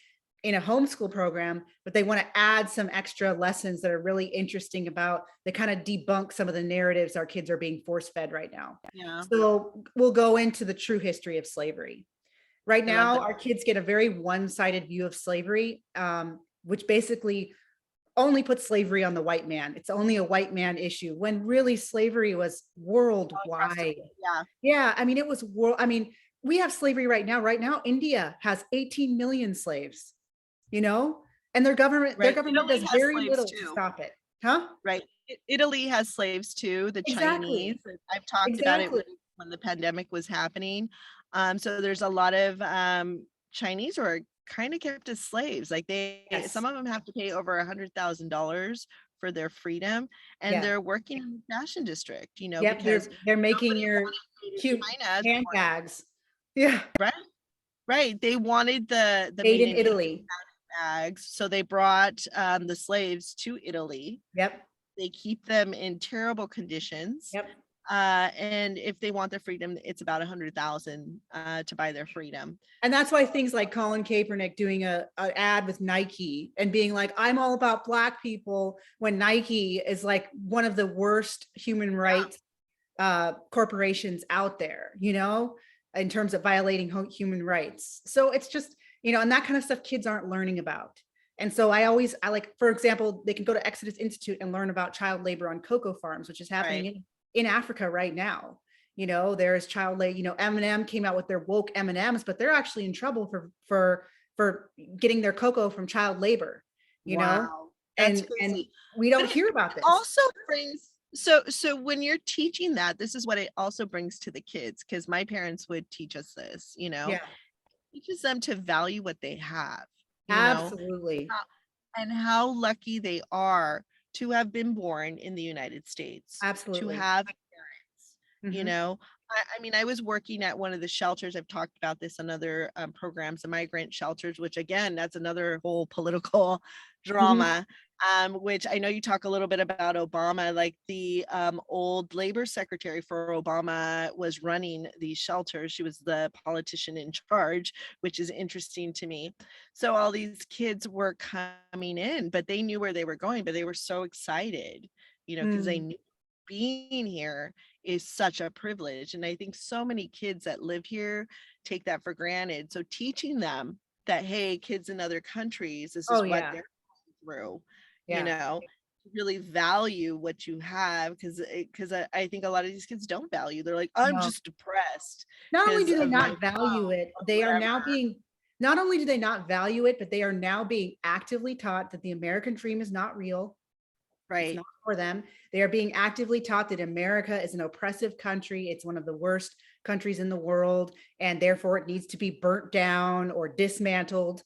in a homeschool program, but they want to add some extra lessons that are really interesting about that kind of debunk some of the narratives our kids are being force fed right now. Yeah. So we'll go into the true history of slavery. Right I love now, that. our kids get a very one-sided view of slavery, which basically only puts slavery on the white man. It's only a white man issue when really slavery was worldwide. Yeah. Yeah, I mean, it was world. I mean, we have slavery right now. Right now, India has 18 million slaves, and their government Right. does Italy has very slaves little to too. stop it. Huh? Right. Italy has slaves too, the Chinese. Exactly. I've talked about it Exactly. when the pandemic was happening. So there's a lot of Chinese who are kind of kept as slaves. Like Yes. some of them have to pay over $100,000 for their freedom, and Yeah. they're working in the fashion district, Yep. because They're making nobody your wanted to go cute to China for it. handbags. Yeah. Right. Right. They wanted the Made made in in Italy Italy. bags, so they brought the slaves to Italy. Yep. They keep them in terrible conditions. Yep. And if they want their freedom, it's about 100,000 to buy their freedom. And that's why things like Colin Kaepernick doing a ad with Nike and being like, I'm all about Black people, when Nike is like one of the worst human rights corporations out there, in terms of violating human rights. So it's just, and that kind of stuff kids aren't learning about. And so I like, for example, they can go to Exodus Institute and learn about child labor on cocoa farms, which is happening Right. in Africa right now. There's child labor, M&M came out with their woke M&Ms, but they're actually in trouble for getting their cocoa from child labor, Wow. That's and crazy. we But don't it hear about this. also brings so when you're teaching that, this is what it also brings to the kids, because my parents would teach us this, Yeah, teaches them to value what they have, absolutely. and how lucky they are to have been born in the United States, to Absolutely. have parents, Mhm. I mean, I was working at one of the shelters. I've talked about this on other programs, the migrant shelters, which again, that's another whole political Mhm. drama, which I know you talk a little bit about Obama. Like the old labor secretary for Obama was running these shelters. She was the politician in charge, which is interesting to me. So all these kids were coming in, but they knew where they were going, but they were so excited, because they Mm. knew being here is such a privilege. And I think so many kids that live here take that for granted. So teaching them that, hey, kids in other countries, this Oh is what yeah. they're going through, Yeah. really value what you have, because I think a lot of these kids don't value. They're like, I'm No. just depressed Not only because do they of my not mom value it, or they are whatever. now being not only do they not value it, but they are now being actively taught that the American dream is not real. It's Right. not for them. They are being actively taught that America is an oppressive country. It's one of the worst countries in the world, and therefore it needs to be burnt down or dismantled.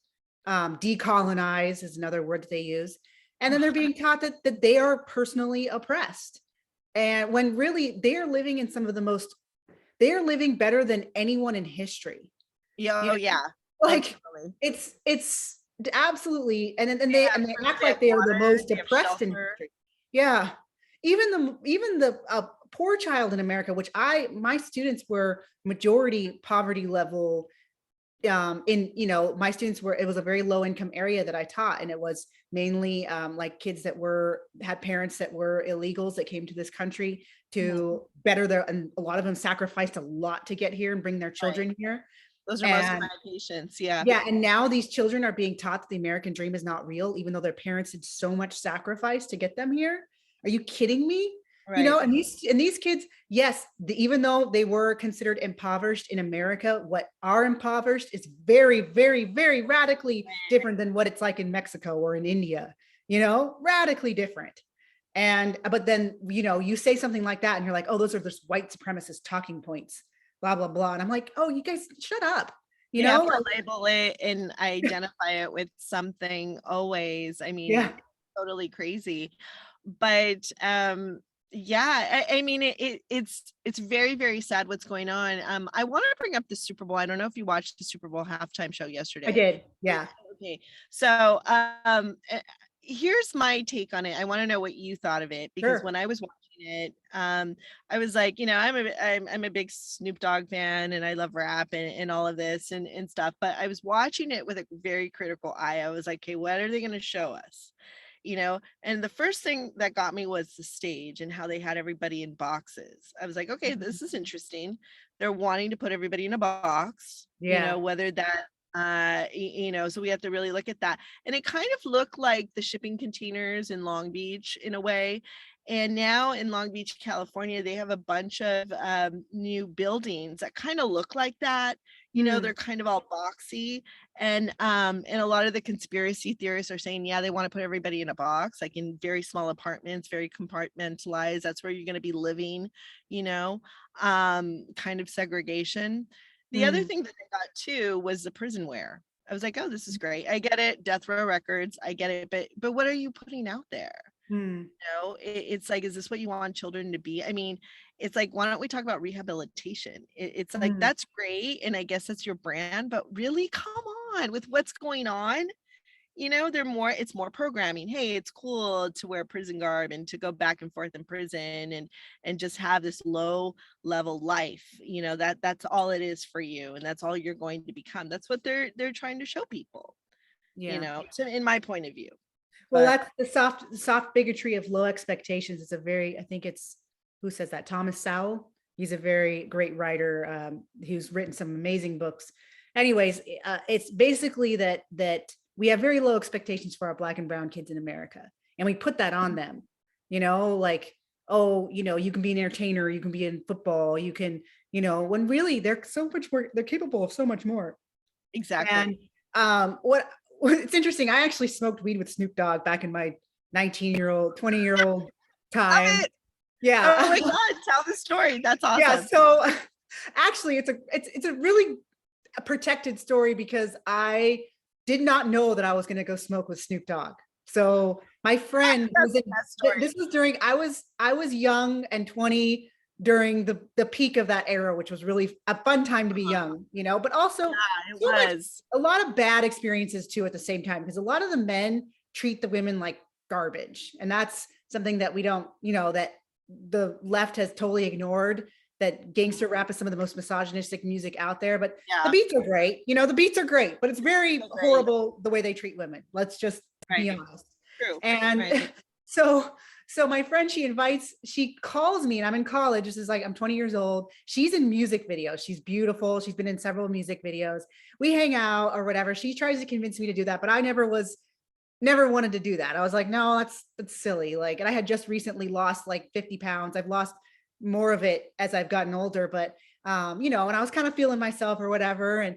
Decolonized is another word that they use. And then they're being taught that they are personally oppressed. And when really they are living in some of the most they are living better than anyone in history. Yeah, You oh know, yeah, like definitely. it's absolutely, and then They have they food, act they have like they are the water, most they have depressed in shelter. history. Yeah. Even the poor child in America, which my students were majority poverty level, in, my students were, it was a very low income area that I taught, and it was mainly like kids that had parents that were illegals that came to this country Mhm. to better their, and a lot of them sacrificed a lot to get here and bring their Right. children here. Those are most of And my patients, yeah. yeah, and now these children are being taught that the American dream is not real, even though their parents did so much sacrifice to get them here. Are you kidding me? Right. And these kids, yes, even though they were considered impoverished in America, what are impoverished is very, very, very radically different than what it's like in Mexico or in India, radically different. And but then, you say something like that and you're like, oh, those are just white supremacist talking points, blah, blah, blah. And I'm like, oh, you guys shut up. You have to Like, label it and identify it with something always. I mean, yeah, it's totally crazy. But, yeah, I mean, it's very, very sad what's going on. I wanna bring up the Super Bowl. I don't know if you watched the Super Bowl halftime show I yesterday. did. Yeah, Okay, so, here's my take on it. I wanna know what you thought of it because sure. when I was watching it, I was like, I'm a big Snoop Dogg fan and I love rap and all of this and stuff, but I was watching it with a very critical eye. I was like, "Okay, what are they gonna show us?" And the first thing that got me was the stage and how they had everybody in boxes. I was like, "Okay, Mhm. this is interesting." They're wanting to put everybody in a box, Yeah. whether that so we have to really look at that. And it kind of looked like the shipping containers in Long Beach in a way. And now in Long Beach, California, they have a bunch of new buildings that kind of look like that. They're Mm, kind of all boxy. And a lot of the conspiracy theorists are saying, yeah, they want to put everybody in a box, like in very small apartments, very compartmentalized. That's where you're going to be living, you know, kind of segregation. The other mm, thing that I got too was the prison wear. I was like, "Oh, this is great. I get it, Death Row Records, I get it, but what are you putting out there?" mm, It's like, is this what you want children to be? I mean, it's like, why don't we talk about rehabilitation? It's like, mm. that's great, and I guess that's your brand, but really, come on, with what's going on, it's more programming. Hey, it's cool to wear prison garb and to go back and forth in prison and just have this low level life. That's all it is for you, and that's all you're going to become. That's what they're trying to show people, Yeah. so in my point of view. Well, But that's the soft bigotry of low expectations. It's a very, I think it's, who says that? Thomas Sowell. He's a very great writer, who's written some amazing books. Anyways, it's basically that we have very low expectations for our Black and brown kids in America, and we put that on them. Like, oh, you can be an entertainer, you can be in football, you can, when really they're so much more, they're capable of so much more. And exactly. what it's interesting. I actually smoked weed with Snoop Dogg back in my 19-year-old, 20-year-old Love time. it. Oh Yeah. my god, tell the story. That's Yeah. awesome. So actually it's a really protected story because I did not know that I was going to go smoke with Snoop Dogg. So my friend That's was the in, best story. this was during, I was young and 20 during the peak of that era, which was really a fun time to be young, but also Yeah, it so much, was. a lot of bad experiences too at the same time, because a lot of the men treat the women like garbage. And that's something that we don't, that the left has totally ignored, that gangster rap is some of the most misogynistic music out there, but the Yeah, beats are great. The beats are great, but it's very so great. horrible the way they treat women. Let's just be Right. honest. True. And Right. so my friend, she calls me, and I'm in college. This is like, I'm 20 years old. She's in music videos. She's beautiful. She's been in several music videos. We hang out or whatever. She tries to convince me to do that, but I never wanted to do that. I was like, no, that's silly. Like, and I had just recently lost like 50 pounds. I've lost more of it as I've gotten older, but and I was kind of feeling myself or whatever.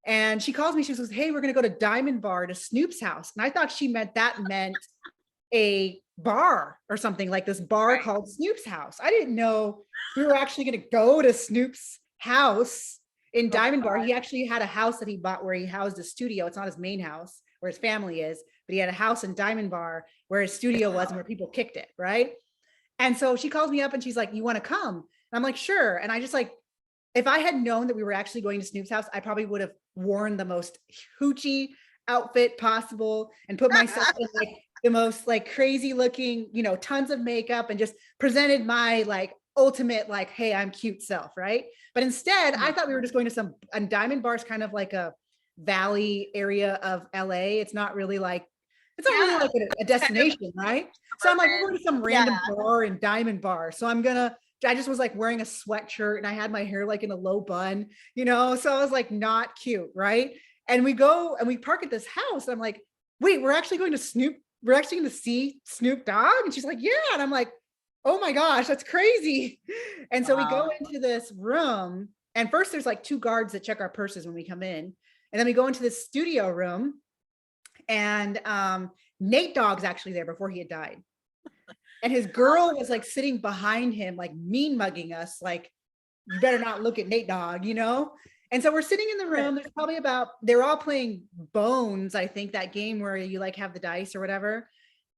And she calls me, she says, hey, we're gonna go to Diamond Bar to Snoop's house. And I thought she meant a bar or something, like this bar Right. called Snoop's house. I didn't know we were actually gonna go to Snoop's house in Oh my Diamond Bar. god. He actually had a house that he bought where he housed a studio. It's not his main house where his family is, but he had a house in Diamond Bar where his studio was and where people kicked it, right? And so she calls me up and she's like, you want to come? And I'm like, sure. And I just like if I had known that we were actually going to Snoop's house, I probably would have worn the most hoochie outfit possible and put myself in like the most like crazy looking, you know, tons of makeup and just presented my like ultimate, like, hey, I'm cute self. Right. But instead, I thought we were just going to some, and Diamond Bar's kind of like a valley area of LA. It's not really like, it's not really Yeah, like a destination, right? So I'm like, we're going to some yeah. random bar in Diamond Bar. So I just was like wearing a sweatshirt and I had my hair like in a low bun, you know? So I was like, not cute, right? And we go and we park at this house. And I'm like, wait, we're actually going to we're actually going to see Snoop Dogg? And she's like, yeah. And I'm like, oh my gosh, that's crazy. And so we go Wow. into this room. And first there's like two guards that check our purses when we come in. And then we go into this studio room and Nate Dogg's actually there before he had died. And his girl was like sitting behind him, like mean mugging us, like, you better not look at Nate Dogg, you know? And so we're sitting in the room. There's probably they're all playing Bones, I think, that game where you like have the dice or whatever.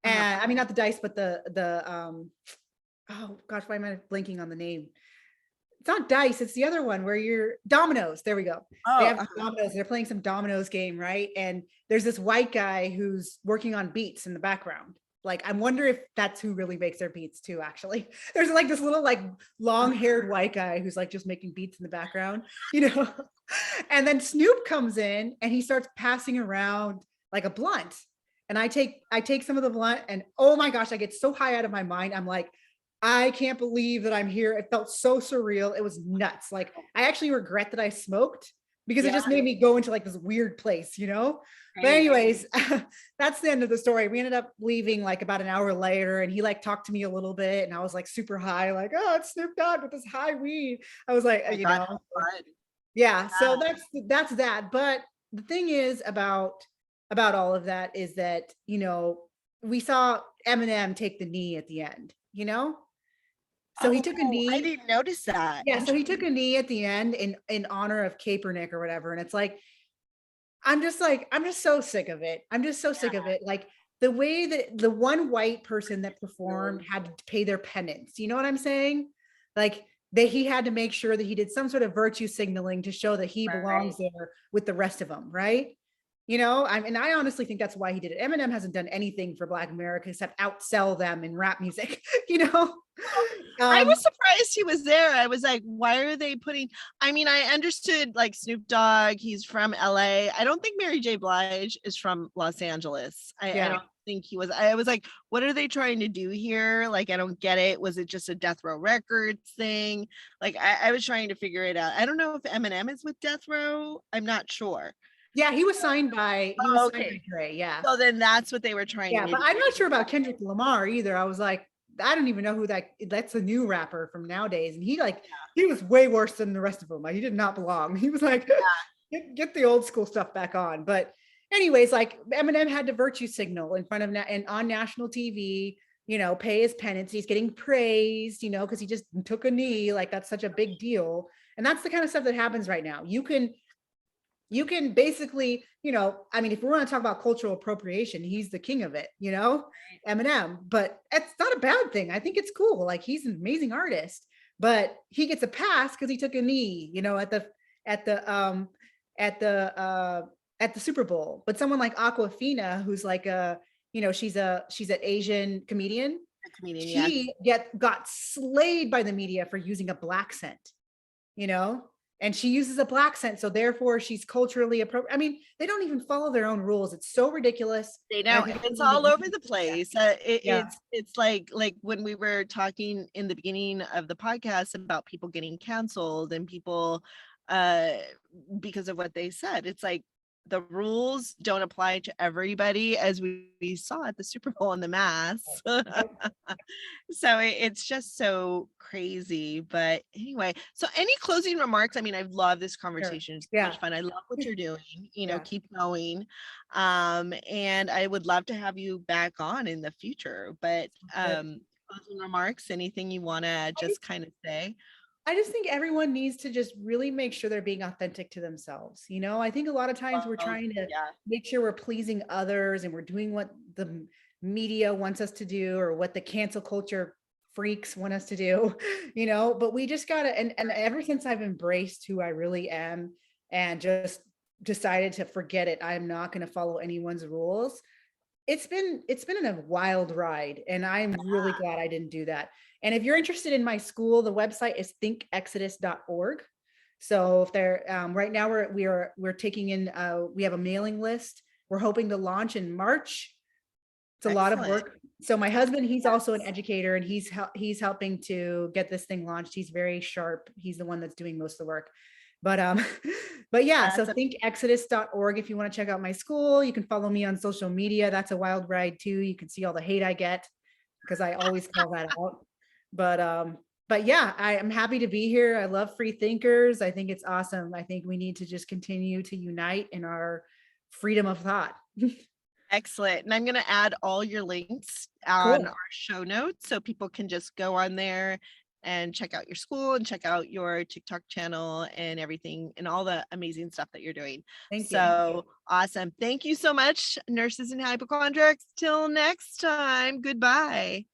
And I mean, not the dice, but oh gosh, why am I blinking on the name? It's not dice, it's the other one where you're dominoes. There we go. They have dominoes. They're playing some dominoes game, right? And there's this white guy who's working on beats in the background. Like, I wonder if that's who really makes their beats too, actually. There's like this little like long-haired white guy who's like just making beats in the background, you know? And then Snoop comes in and he starts passing around like a blunt. And I take some of the blunt and oh my gosh, I get so high out of my mind. I'm like, I can't believe that I'm here. It felt so surreal. It was nuts. Like, I actually regret that I smoked because it just made me go into like this weird place, you know? But anyways, that's the end of the story. We ended up leaving like about an hour later and he like talked to me a little bit and I was like super high, like, oh, it's Snoop Dogg with this high weed. I was like, you know, yeah. So that's that. But the thing is about all of that is that, you know, we saw Eminem take the knee at the end, you know? So he took a knee. I didn't notice that. Yeah, so he took a knee at the end in honor of Kaepernick or whatever. And it's like, I'm just so sick of it. I'm just so sick of it. Like the way that the one white person that performed had to pay their penance. You know what I'm saying? Like he had to make sure that he did some sort of virtue signaling to show that he belongs there with the rest of them, right? You know, and I honestly think that's why he did it. Eminem hasn't done anything for Black America except outsell them in rap music, you know? I was surprised he was there. I was like, why are they putting, I mean, I understood like Snoop Dogg, he's from LA. I don't think Mary J. Blige is from Los Angeles. I don't think he was. I was like, what are they trying to do here? Like, I don't get it. Was it just a Death Row Records thing? Like, I was trying to figure it out. I don't know if Eminem is with Death Row. I'm not sure. Yeah, he was signed by Dre. Yeah. So then that's what they were trying to do. But I'm not sure about Kendrick Lamar either. I was like, I don't even know who that's a new rapper from nowadays. And he was way worse than the rest of them. Like, he did not belong. He was like, get the old school stuff back on. But anyways, like Eminem had to virtue signal in front of and on national TV, you know, pay his penance. He's getting praised, you know, because he just took a knee. Like, that's such a big deal. And that's the kind of stuff that happens right now. You can basically, you know, I mean, if we want to talk about cultural appropriation, he's the king of it, you know, Eminem, but it's not a bad thing. I think it's cool. Like, he's an amazing artist, but he gets a pass because he took a knee, you know, at the Super Bowl. But someone like Aquafina, who's like you know, she's an Asian comedian. She got slayed by the media for using a black scent, you know? And she uses a black scent, so therefore she's culturally appropriate. I mean, they don't even follow their own rules. It's so ridiculous. They don't. It's all over the place. It's like when we were talking in the beginning of the podcast about people getting canceled and people because of what they said. It's like the rules don't apply to everybody, as we saw at the Super Bowl and the mass. So it's just so crazy. But anyway, so any closing remarks? I mean, I love this conversation. It's so much fun. I love what you're doing. You know, keep going. And I would love to have you back on in the future. But closing remarks, anything you want to just kind of say? I just think everyone needs to just really make sure they're being authentic to themselves. You know, I think a lot of times we're trying to make sure we're pleasing others and we're doing what the media wants us to do or what the cancel culture freaks want us to do, but we just gotta, and ever since I've embraced who I really am and just decided to forget it, I'm not going to follow anyone's rules. It's been a wild ride, and I'm really glad I didn't do that. And if you're interested in my school, the website is thinkexodus.org. So if they're right now we're taking in we have a mailing list. We're hoping to launch in March. It's a lot of Excellent. work. So my husband, he's also an Yes. educator, and he's helping to get this thing launched. He's very sharp. He's the one that's doing most of the work. But but yeah, so That's thinkexodus.org if you want to check out my school. You can follow me on social media. That's a wild ride too. You can see all the hate I get because I always call that out. But yeah, I am happy to be here. I love free thinkers. I think it's awesome. I think we need to just continue to unite in our freedom of thought. excellent. And I'm going to add all your links on Cool. our show notes so people can just go on there and check out your school and check out your TikTok channel and everything and all the amazing stuff that you're doing. Thank you. So awesome. Thank you so much, nurses and hypochondriacs. Till next time. Goodbye.